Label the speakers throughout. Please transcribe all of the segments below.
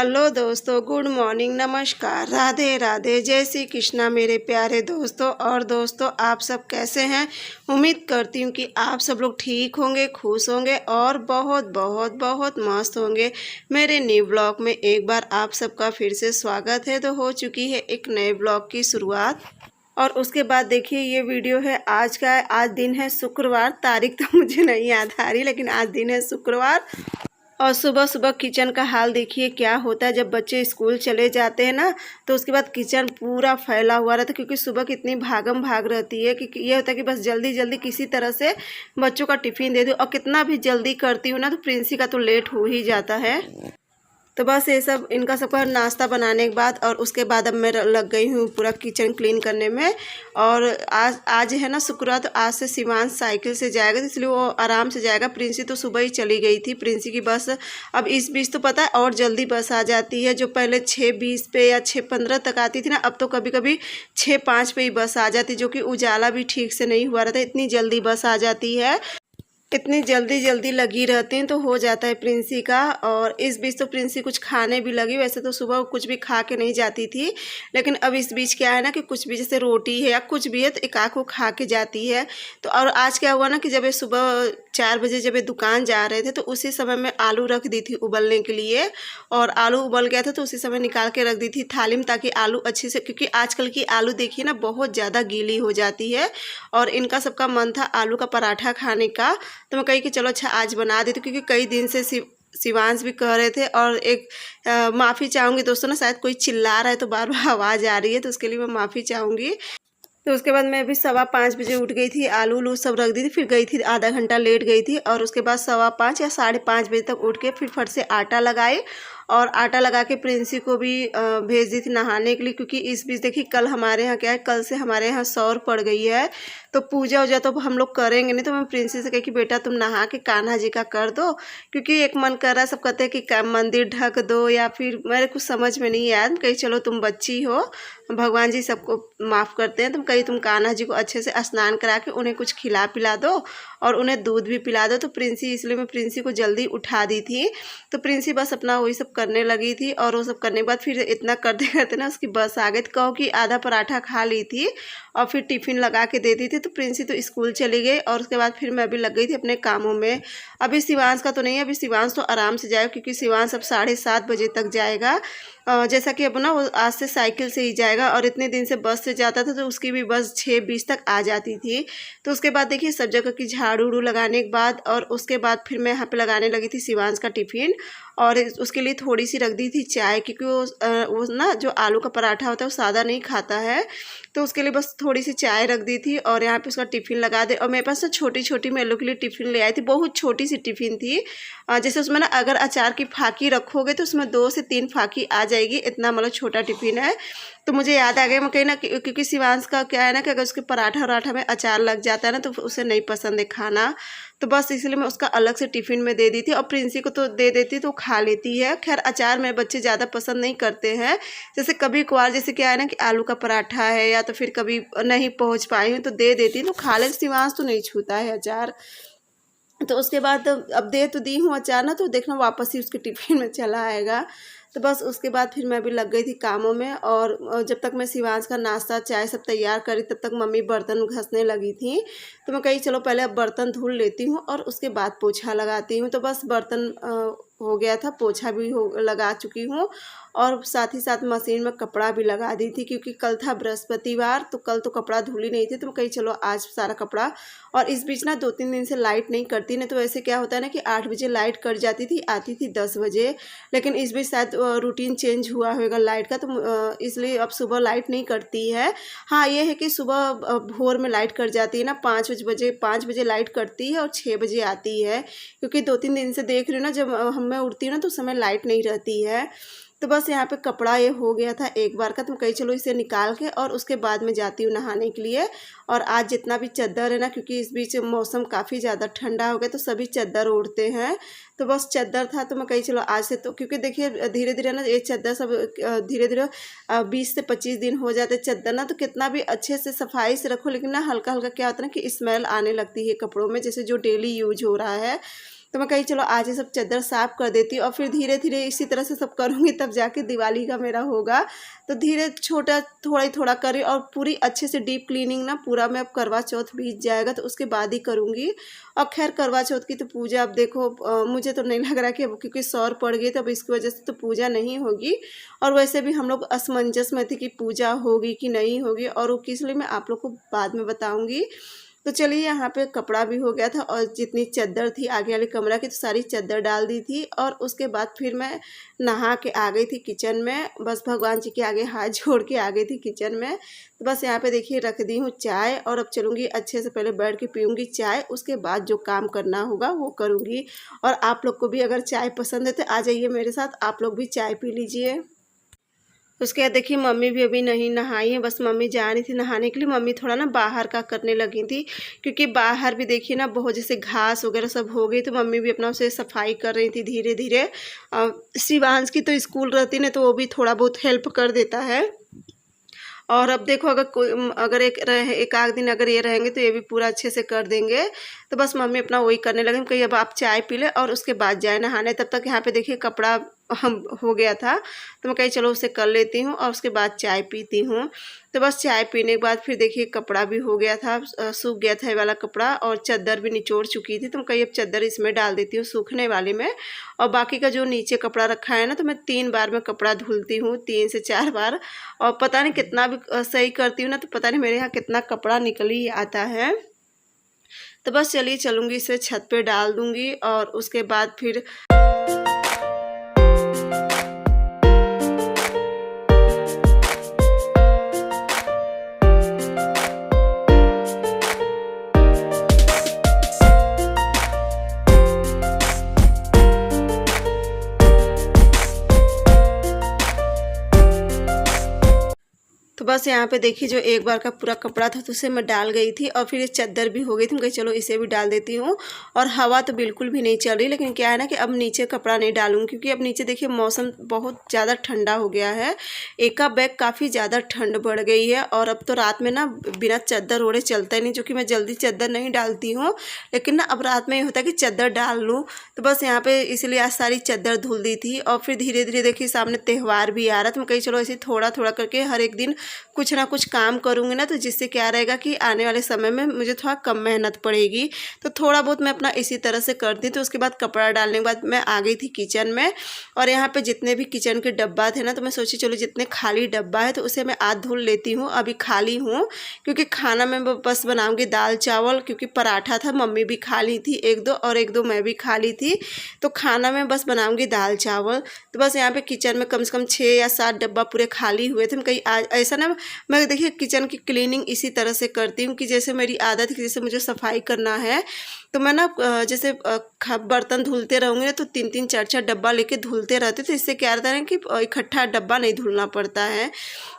Speaker 1: Hello दोस्तों, good morning, नमस्कार, राधे राधे, जय श्री कृष्णा मेरे प्यारे दोस्तों। और दोस्तों, आप सब कैसे हैं? उम्मीद करती हूँ कि आप सब लोग ठीक होंगे, खुश होंगे और बहुत बहुत बहुत मस्त होंगे। मेरे न्यू ब्लॉग में एक बार आप सबका फिर से स्वागत है। तो हो चुकी है एक नए ब्लॉग की शुरुआत। और उसके बाद देखिए, ये वीडियो है आज का। आज दिन है शुक्रवार, तारीख तो मुझे नहीं याद आ रही, लेकिन आज दिन है शुक्रवार। और सुबह सुबह किचन का हाल देखिए क्या होता है। जब बच्चे स्कूल चले जाते हैं ना, तो उसके बाद किचन पूरा फैला हुआ रहता है, क्योंकि सुबह कितनी भागम भाग रहती है कि ये होता है कि बस जल्दी जल्दी किसी तरह से बच्चों का टिफ़िन दे दो। और कितना भी जल्दी करती हूँ ना, तो प्रिंसी का तो लेट हो ही जाता है। तो बस ये सब इनका सबका नाश्ता बनाने के बाद और उसके बाद अब मैं लग गई हूँ पूरा किचन क्लीन करने में। और आज है ना शुक्रवार, तो आज से शिवांश साइकिल से जाएगा, तो इसलिए वो आराम से जाएगा। प्रिंसी तो सुबह ही चली गई थी। प्रिंसी की बस अब इस बीच तो पता है और जल्दी बस आ जाती है। जो पहले 6:20 पे या 6:15 तक आती थी ना, अब तो कभी कभी 6:05 पे ही बस आ जाती, जो कि उजाला भी ठीक से नहीं हुआ रहता, इतनी जल्दी बस आ जाती है। इतनी जल्दी जल्दी लगी रहती हैं तो हो जाता है प्रिंसी का। और इस बीच तो प्रिंसी कुछ खाने भी लगी। वैसे तो सुबह कुछ भी खा के नहीं जाती थी, लेकिन अब इस बीच क्या है ना कि कुछ भी जैसे रोटी है या कुछ भी है तो एक आध को खा के जाती है। तो और आज क्या हुआ ना कि जब ये सुबह 4 बजे जब ये दुकान जा रहे थे, तो उसी समय मैं आलू रख दी थी उबलने के लिए। और आलू उबल गया था तो उसी समय निकाल के रख दी थी थाली में, ताकि आलू अच्छे से, क्योंकि आजकल की आलू देखिए ना बहुत ज़्यादा गीली हो जाती है। और इनका सबका मन था आलू का पराठा खाने का, तो मैं कही कि चलो अच्छा आज बना देती, क्योंकि कई दिन से शिवांश भी कह रहे थे। और एक माफ़ी चाहूँगी दोस्तों ना, शायद कोई चिल्ला रहा है तो बार बार आवाज़ आ रही है, तो उसके लिए मैं माफ़ी चाहूँगी। तो उसके बाद मैं अभी 5:15 बजे उठ गई थी, आलू उलू सब रख दी थी, फिर गई थी आधा घंटा लेट गई थी। और उसके बाद 5:15 या 5:30 बजे तक उठ के फिर फट से आटा लगाए। और आटा लगा के प्रिंसी को भी भेज दी थी नहाने के लिए, क्योंकि इस बीच देखिए कल हमारे यहाँ क्या है, कल से हमारे यहाँ सौर पड़ गई है। तो पूजा वूजा तो हम लोग करेंगे नहीं, तो मैं प्रिंसी से कही कि बेटा तुम नहा के कान्हा जी का कर दो, क्योंकि एक मन कर रहा है, सब कहते हैं कि मंदिर ढक दो, या फिर मेरे कुछ समझ में नहीं आया। कही चलो तुम बच्ची हो, भगवान जी सबको माफ़ करते हैं, तुम कहीं तुम कान्हा जी को अच्छे से स्नान करा के उन्हें कुछ खिला पिला दो और उन्हें दूध भी पिला दो। तो प्रिंसी, इसलिए मैं प्रिंसी को जल्दी उठा दी थी। तो प्रिंसी बस अपना वही सब करने लगी थी। और वो सब करने के बाद फिर इतना करते करते ना उसकी बस आ गई। तो कहो कि आधा पराठा खा ली थी और फिर टिफ़िन लगा के दे दी थी। तो प्रिंसी तो स्कूल चली गई और उसके बाद फिर मैं भी लग गई थी अपने कामों में। अभी शिवांश का तो नहीं है, अभी शिवांश तो आराम से जाएगा, क्योंकि शिवांश अब 7:30 बजे तक जाएगा। जैसा कि अब ना वो आज से साइकिल से ही जाएगा, और इतने दिन से बस से जाता था, तो उसकी भी बस 6:20 तक आ जाती थी। तो उसके बाद देखिए सब जगह की झाड़ू उड़ू लगाने के बाद, और उसके बाद फिर मैं यहाँ पे लगाने लगी थी शिवांश का टिफ़िन। और उसके लिए थोड़ी सी रख दी थी चाय, क्योंकि वो ना जो आलू का पराठा होता है वो सादा नहीं खाता है, तो उसके लिए बस थोड़ी सी चाय रख दी थी। और यहाँ पे उसका टिफ़िन लगा दे। और मेरे पास ना छोटी छोटी मैं लोग के लिए टिफ़िन ले आई थी, बहुत छोटी सी टिफ़िन थी। जैसे उसमें ना अगर अचार की फाकी रखोगे तो उसमें 2 से 3 फाकी आ जाएगी, इतना मतलब छोटा टिफ़िन है। तो मुझे याद आ गया, मैं कहीं ना, क्योंकि शिवांश का क्या है ना कि अगर उसके पराठा वराठा में अचार लग जाता है ना, तो उसे नहीं पसंद है खाना। तो बस इसलिए मैं उसका अलग से टिफ़िन में दे दी थी। और प्रिंसी को तो दे देती तो खा लेती है। खैर अचार मेरे बच्चे ज़्यादा पसंद नहीं करते हैं। जैसे कभी कभार जैसे क्या है ना कि आलू का पराठा है, या तो फिर कभी नहीं पहुंच पाई हूँ तो दे देती, तो खा ले। शिवांश तो नहीं छूता है अचार। तो उसके बाद अब दे तो दी हूँ अचार ना, तो देखना वापस ही उसके टिफ़िन में चला आएगा। तो बस उसके बाद फिर मैं भी लग गई थी कामों में। और जब तक मैं शिवांश का नाश्ता चाय सब तैयार करी, तब तक मम्मी बर्तन घसने लगी थी। तो मैं कही चलो पहले अब बर्तन धुल लेती हूँ और उसके बाद पोछा लगाती हूँ। तो बस बर्तन हो गया था, पोछा भी लगा चुकी हूँ। और साथ ही साथ मशीन में कपड़ा भी लगा दी थी, क्योंकि कल था बृहस्पतिवार, तो कल तो कपड़ा धुली नहीं थी। तो मैं कही चलो आज सारा कपड़ा। और इस बीच ना 2-3 दिन से लाइट नहीं करती, नहीं तो वैसे क्या होता है ना कि 8 बजे लाइट कट जाती थी, आती थी 10 बजे। लेकिन इस बीच शायद रूटीन चेंज हुआ होगा लाइट का, तो इसलिए अब सुबह लाइट नहीं करती है। हाँ ये है कि सुबह भोर में लाइट कट जाती है ना, 5 बजे लाइट करती है और 6 बजे आती है। क्योंकि 2-3 दिन से देख रही हूँ ना, जब मैं उठती हूँ ना तो उस समय लाइट नहीं रहती है। तो बस यहाँ पे कपड़ा ये हो गया था एक बार का, तो कही चलो इसे निकाल के और उसके बाद में जाती हूँ नहाने के लिए। और आज जितना भी चद्दर है ना, क्योंकि इस बीच मौसम काफ़ी ज़्यादा ठंडा हो गया, तो सभी चद्दर ओढ़ते हैं। तो बस चद्दर था, तो मैं कही चलो आज से, तो क्योंकि देखिए धीरे धीरे ना ये चद्दर सब धीरे धीरे 20 से 25 दिन हो जाते चद्दर ना, तो कितना भी अच्छे से सफाई से रखो, लेकिन ना हल्का हल्का क्या होता है ना कि स्मेल आने लगती है कपड़ों में, जैसे जो डेली यूज हो रहा है। तो मैं कही चलो आज ये सब चादर साफ़ कर देती हूँ और फिर धीरे धीरे इसी तरह से सब करूँगी तब जाके दिवाली का मेरा होगा। तो धीरे छोटा थोड़ा ही थोड़ा करी और पूरी अच्छे से डीप क्लीनिंग ना पूरा मैं अब करवा चौथ बीत जाएगा तो उसके बाद ही करूँगी। और खैर करवा चौथ की तो पूजा अब देखो मुझे तो नहीं लग रहा कि अब क्योंकि सौर पड़ गई तो अब इसकी वजह से तो पूजा नहीं होगी। और वैसे भी हम लोग असमंजस में थे कि पूजा होगी कि नहीं होगी और वो किस लिए मैं आप लोग को बाद में बताऊँगी। तो चलिए यहाँ पे कपड़ा भी हो गया था और जितनी चादर थी आगे वाले कमरा की तो सारी चादर डाल दी थी। और उसके बाद फिर मैं नहा के आ गई थी किचन में, बस भगवान जी के आगे हाथ जोड़ के आ गई थी किचन में। तो बस यहाँ पे देखिए रख दी हूँ चाय और अब चलूँगी अच्छे से पहले बैठ के पीऊँगी चाय, उसके बाद जो काम करना होगा वो करूँगी। और आप लोग को भी अगर चाय पसंद है तो आ जाइए मेरे साथ, आप लोग भी चाय पी लीजिए। उसके बाद देखिए मम्मी भी अभी नहीं नहाई है, बस मम्मी जा रही थी नहाने के लिए। मम्मी थोड़ा ना बाहर का करने लगी थी क्योंकि बाहर भी देखिए ना बहुत जैसे घास वगैरह सब हो गई, तो मम्मी भी अपना उसे सफाई कर रही थी धीरे धीरे। शिवांश की तो स्कूल रहती ना तो वो भी थोड़ा बहुत हेल्प कर देता है। और अब देखो अगर एक आध दिन अगर ये रहेंगे तो ये भी पूरा अच्छे से कर देंगे। तो बस मम्मी अपना वही करने लगे, कहीं अब आप चाय पी ले और उसके बाद जाए नहाने। तब तक यहाँ पे देखिए कपड़ा हम हो गया था तो मैं कही चलो उसे कर लेती हूँ और उसके बाद चाय पीती हूँ। तो बस चाय पीने के बाद फिर देखिए कपड़ा भी हो गया था, सूख गया था ये वाला कपड़ा और चादर भी निचोड़ चुकी थी। तो मैं कही अब चादर इसमें डाल देती हूँ सूखने वाले में। और बाकी का जो नीचे कपड़ा रखा है ना तो मैं 3 बार में कपड़ा धुलती हूँ, 3 से 4 बार। और पता नहीं कितना भी सही करती हूँ ना तो पता नहीं मेरे यहाँ कितना कपड़ा निकल ही आता है। तो बस चलिए चलूँगी इसे छत पे डाल दूँगी और उसके बाद फिर तो बस यहाँ पे देखिए जो एक बार का पूरा कपड़ा था तो उसे मैं डाल गई थी और फिर ये चादर भी हो गई थी। मैं कही चलो इसे भी डाल देती हूँ। और हवा तो बिल्कुल भी नहीं चल रही, लेकिन क्या है ना कि अब नीचे कपड़ा नहीं डालूंगी क्योंकि अब नीचे देखिए मौसम बहुत ज़्यादा ठंडा हो गया है। एका बैग काफ़ी ज़्यादा ठंड बढ़ गई है और अब तो रात में ना बिना चादर ओढ़े चलता ही नहीं, जो कि मैं जल्दी चादर नहीं डालती हूँ, लेकिन ना अब रात में ये होता है कि चादर डाल लूँ। तो बस यहाँ पर इसलिए आज सारी चादर धुल दी थी। और फिर धीरे धीरे देखिए सामने त्यौहार भी आ रहा था। मैं कही चलो ऐसे थोड़ा थोड़ा करके हर एक दिन कुछ ना कुछ काम करूँगी ना तो जिससे क्या रहेगा कि आने वाले समय में मुझे थोड़ा कम मेहनत पड़ेगी। तो थोड़ा बहुत मैं अपना इसी तरह से करती। तो उसके बाद कपड़ा डालने के बाद मैं आ गई थी किचन में और यहाँ पे जितने भी किचन के डब्बा थे ना तो मैं सोची चलो जितने खाली डब्बा है तो उसे मैं आध धुल लेती हूँ। अभी खाली हूँ क्योंकि खाना मैं बस बनाऊँगी दाल चावल, क्योंकि पराठा था मम्मी भी खा ली थी 1-2 और 1-2 मैं भी खा ली थी। तो खाना मैं बस बनाऊँगी दाल चावल। तो बस यहाँ पे किचन में कम से कम 6 या 7 डब्बा पूरे खाली हुए थे। मैं कहीं आज ऐसा ना मैं देखिए किचन की क्लीनिंग इसी तरह से करती हूँ कि जैसे मेरी आदत है कि जैसे मुझे सफाई करना है तो मैं ना जैसे बर्तन धुलते रहूँगी ना तो 3-3 4-4 डब्बा लेके धुलते रहते। तो इससे क्या रहता है कि इकट्ठा डब्बा नहीं धुलना पड़ता है।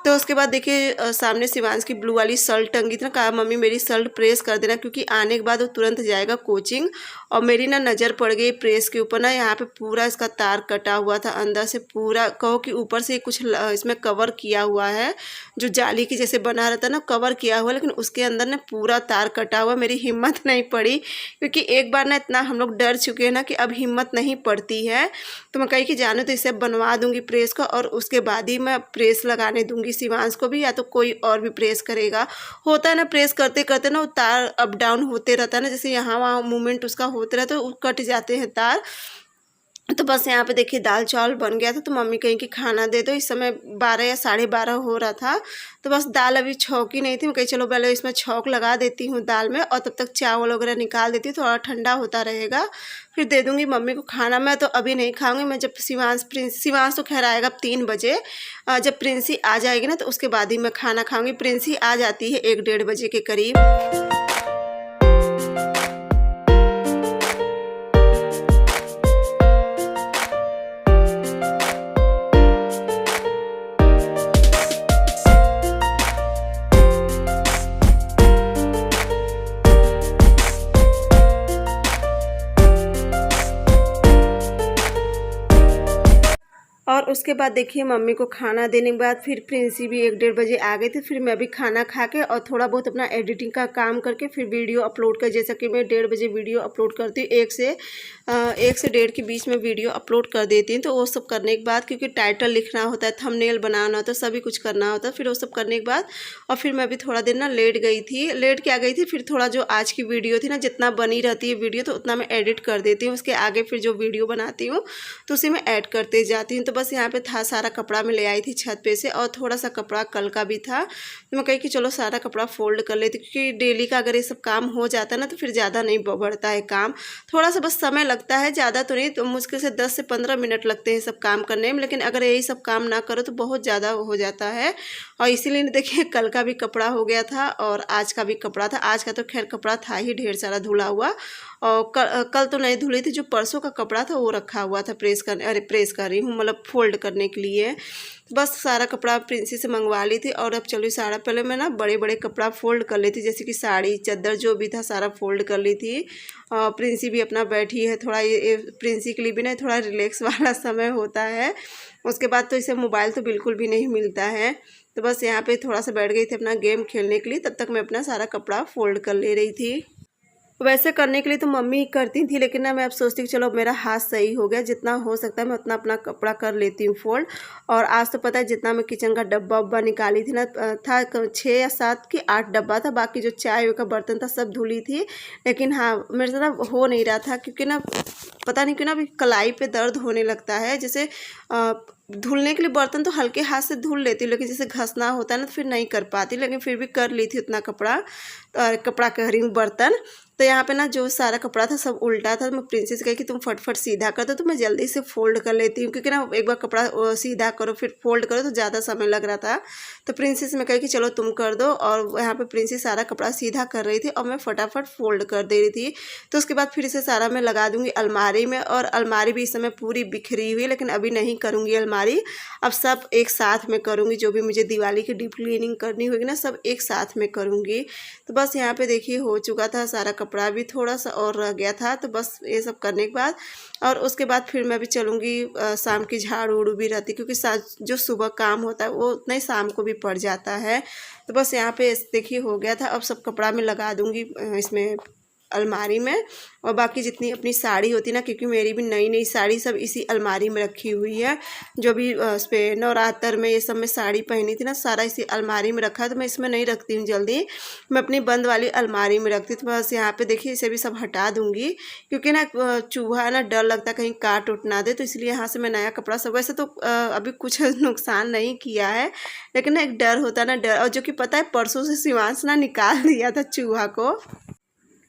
Speaker 1: तो उसके बाद देखिए सामने शिवांश की ब्लू वाली शर्ट टंगी थी ना, कहा मम्मी मेरी शर्ट प्रेस कर देना क्योंकि आने के बाद वो तुरंत जाएगा कोचिंग। और मेरी ना नज़र पड़ गई प्रेस के ऊपर ना, यहाँ पे पूरा इसका तार कटा हुआ था अंदर से पूरा, कहो कि ऊपर से कुछ इसमें कवर किया हुआ है जो जाली की जैसे बना रहता है ना कवर किया हुआ, लेकिन उसके अंदर ना पूरा तार कटा हुआ। मेरी हिम्मत नहीं पड़ी क्योंकि एक बार ना इतना हम लोग डर चुके हैं ना कि अब हिम्मत नहीं पड़ती है। तो मैं कही कि जाने तो इसे बनवा दूंगी प्रेस को और उसके बाद ही मैं प्रेस लगाने दूंगी शिवांश को भी, या तो कोई और भी प्रेस करेगा। होता है ना प्रेस करते करते ना वो तार अप डाउन होते रहता है ना, जैसे यहाँ वहाँ मूवमेंट उसका होते रहता है तो कट जाते हैं तार। तो बस यहाँ पे देखिए दाल चावल बन गया था तो मम्मी कहीं कि खाना दे दो। इस समय 12 या 12:30 हो रहा था। तो बस दाल अभी छौंकी नहीं थी, मैं कही चलो पहले इसमें छौंक लगा देती हूँ दाल में और तब तक चावल वगैरह निकाल देती हूँ, थोड़ा ठंडा होता रहेगा फिर दे दूँगी मम्मी को खाना। मैं तो अभी नहीं खाऊंगी, मैं जब शिवांश तो खैर आएगा 3 बजे, जब प्रिंसी आ जाएगी ना तो उसके बाद ही मैं खाना खाऊँगी। प्रिंसी आ जाती है 1-1:30 बजे के करीब। और और उसके बाद देखिए मम्मी को खाना देने के बाद फिर प्रिंसी भी 1-1:30 बजे आ गए थे। फिर मैं भी खाना खा के और थोड़ा बहुत अपना एडिटिंग का काम करके फिर वीडियो अपलोड कर, जैसा कि मैं 1:30 बजे वीडियो अपलोड करती हूँ, 1 से 1 के बीच में वीडियो अपलोड कर देती हूँ। तो वो सब करने के बाद, क्योंकि टाइटल लिखना होता है, थंबनेल बनाना होता है, सभी कुछ करना होता है, फिर वो सब करने के बाद और फिर मैं भी थोड़ा देर ना लेट के आ गई थी। फिर थोड़ा जो आज की वीडियो थी ना, जितना बनी रहती है वीडियो तो उतना मैं एडिट कर देती हूँ। उसके आगे फिर जो वीडियो बनाती हूँ तो उसी में ऐड करते जाती हूँ। तो बस यहाँ पे था सारा कपड़ा मैं ले आई थी छत पे से, और थोड़ा सा कपड़ा कल का भी था। तो मैं कही कि चलो सारा कपड़ा फोल्ड कर लेती, क्योंकि डेली का अगर ये सब काम हो जाता है ना तो फिर ज़्यादा नहीं बढ़ता है काम, थोड़ा सा बस समय लगता है, ज़्यादा तो नहीं, तो मुश्किल से 10 से 15 मिनट लगते हैं सब काम करने में। लेकिन अगर यही सब काम ना करो तो बहुत ज़्यादा हो जाता है। और इसीलिए देखिए कल का भी कपड़ा हो गया था और आज का भी कपड़ा था। आज का तो खैर कपड़ा था ही ढेर सारा धुला हुआ, और कल तो नहीं धुली थी। जो परसों का कपड़ा था वो रखा हुआ था प्रेस कर रही हूँ, मतलब फोल्ड करने के लिए। बस सारा कपड़ा प्रिंसी से मंगवा ली थी। और अब चलो सारा, पहले मैं ना बड़े बड़े कपड़ा फोल्ड कर ली थी, जैसे कि साड़ी चादर जो भी था सारा फोल्ड कर ली थी। प्रिंसी भी अपना बैठी है, थोड़ा ये प्रिंसी के लिए भी ना थोड़ा रिलैक्स वाला समय होता है। उसके बाद तो इसे मोबाइल तो बिल्कुल भी नहीं मिलता है। तो बस यहाँ पे थोड़ा सा बैठ गई थी अपना गेम खेलने के लिए, तब तक मैं अपना सारा कपड़ा फोल्ड कर ले रही थी। वैसे करने के लिए तो मम्मी ही करती थी, लेकिन ना मैं अब सोचती हूँ चलो मेरा हाथ सही हो गया, जितना हो सकता है मैं उतना अपना कपड़ा कर लेती हूँ फोल्ड। और आज तो पता है जितना मैं किचन का डब्बा उब्बा निकाली थी ना, था 6 या 7 कि 8 डब्बा था। बाकी जो चाय का बर्तन था सब धुली थी। लेकिन हाँ मेरे से ना हो नहीं रहा था, क्योंकि ना पता नहीं क्यों ना अभी कलाई पे दर्द होने लगता है। जैसे धुलने के लिए बर्तन तो हल्के हाथ से धुल लेती हूँ, लेकिन जैसे घसना होता है ना तो फिर नहीं कर पाती। लेकिन फिर भी कर ली थी उतना कपड़ा कह रही हूँ बर्तन। तो यहाँ पे ना जो सारा कपड़ा था सब उल्टा था। तो मैं प्रिंसेस कही कि तुम फटफट सीधा कर दो, तो मैं जल्दी से फोल्ड कर लेती हूँ, क्योंकि ना एक बार कपड़ा सीधा करो फिर फोल्ड करो तो ज़्यादा समय लग रहा था। तो प्रिंसेस में कही कि चलो तुम कर दो, और यहाँ पे प्रिंसेस सारा कपड़ा सीधा कर रही थी और मैं फटाफट फोल्ड कर दे रही थी। तो उसके बाद फिर इसे सारा मैं लगा दूँगी अलमारी में। और अलमारी भी इस समय पूरी बिखरी हुई है, लेकिन अभी नहीं करूँगी अलमारी, अब सब एक साथ में करूँगी। जो भी मुझे दिवाली की डीप क्लीनिंग करनी होगी ना सब एक साथ में करूँगी। तो बस यहाँ पे देखिए हो चुका था सारा कपड़ा, भी थोड़ा सा और रह गया था। तो बस ये सब करने के बाद और उसके बाद फिर मैं भी चलूँगी, शाम की झाड़ू उड़ू भी रहती, क्योंकि जो सुबह काम होता है वो उतना ही शाम को भी पड़ जाता है। तो बस यहाँ पे देखिए हो गया था। अब सब कपड़ा मैं लगा दूँगी इसमें अलमारी में। और बाकी जितनी अपनी साड़ी होती ना, क्योंकि मेरी भी नई नई साड़ी सब इसी अलमारी में रखी हुई है। जो भी उस पर नवरात्र में ये सब में साड़ी पहनी थी ना, सारा इसी अलमारी में रखा है। तो मैं इसमें नहीं रखती हूँ जल्दी, मैं अपनी बंद वाली अलमारी में रखती हूँ। तो बस यहाँ पे देखिए इसे भी सब हटा दूँगी, क्योंकि ना चूहा ना डर लगता है कहीं काट उठ ना दे, तो इसलिए यहाँ से मैं नया कपड़ा सब, वैसे तो अभी कुछ नुकसान नहीं किया है, लेकिन ना एक डर होता है ना, डर। और जो कि पता है परसों से शिवांश ना निकाल दिया था चूहा को,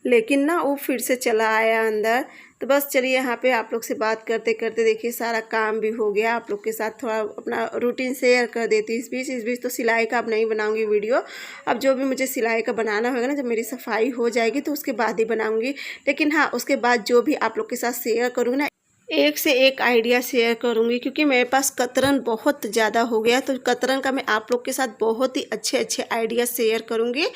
Speaker 1: लेकिन ना वो फिर से चला आया अंदर। तो बस चलिए यहाँ पे आप लोग से बात करते करते देखिए सारा काम भी हो गया। आप लोग के साथ थोड़ा अपना रूटीन शेयर कर देती हूँ। इस बीच तो सिलाई का अब नहीं बनाऊंगी वीडियो, अब जो भी मुझे सिलाई का बनाना होगा ना, जब मेरी सफाई हो जाएगी तो उसके बाद ही बनाऊंगी। लेकिन हाँ उसके बाद जो भी आप लोग के साथ शेयर करूँगी ना, एक से एक आइडिया शेयर करूँगी, क्योंकि मेरे पास कतरन बहुत ज़्यादा हो गया। तो कतरन का मैं आप लोग के साथ बहुत ही अच्छे अच्छे आइडिया शेयर करूँगी।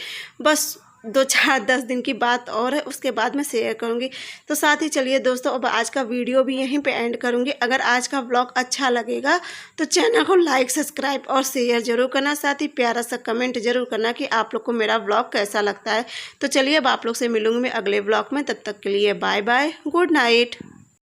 Speaker 1: बस 2-4-10 दिन की बात और है, उसके बाद मैं शेयर करूँगी। तो साथ ही चलिए दोस्तों, अब आज का वीडियो भी यहीं पे एंड करूँगी। अगर आज का व्लॉग अच्छा लगेगा तो चैनल को लाइक सब्सक्राइब और शेयर जरूर करना, साथ ही प्यारा सा कमेंट जरूर करना कि आप लोग को मेरा व्लॉग कैसा लगता है। तो चलिए अब आप लोग से मिलूँगी मैं अगले व्लॉग में, तब तक के लिए बाय बाय, गुड नाइट।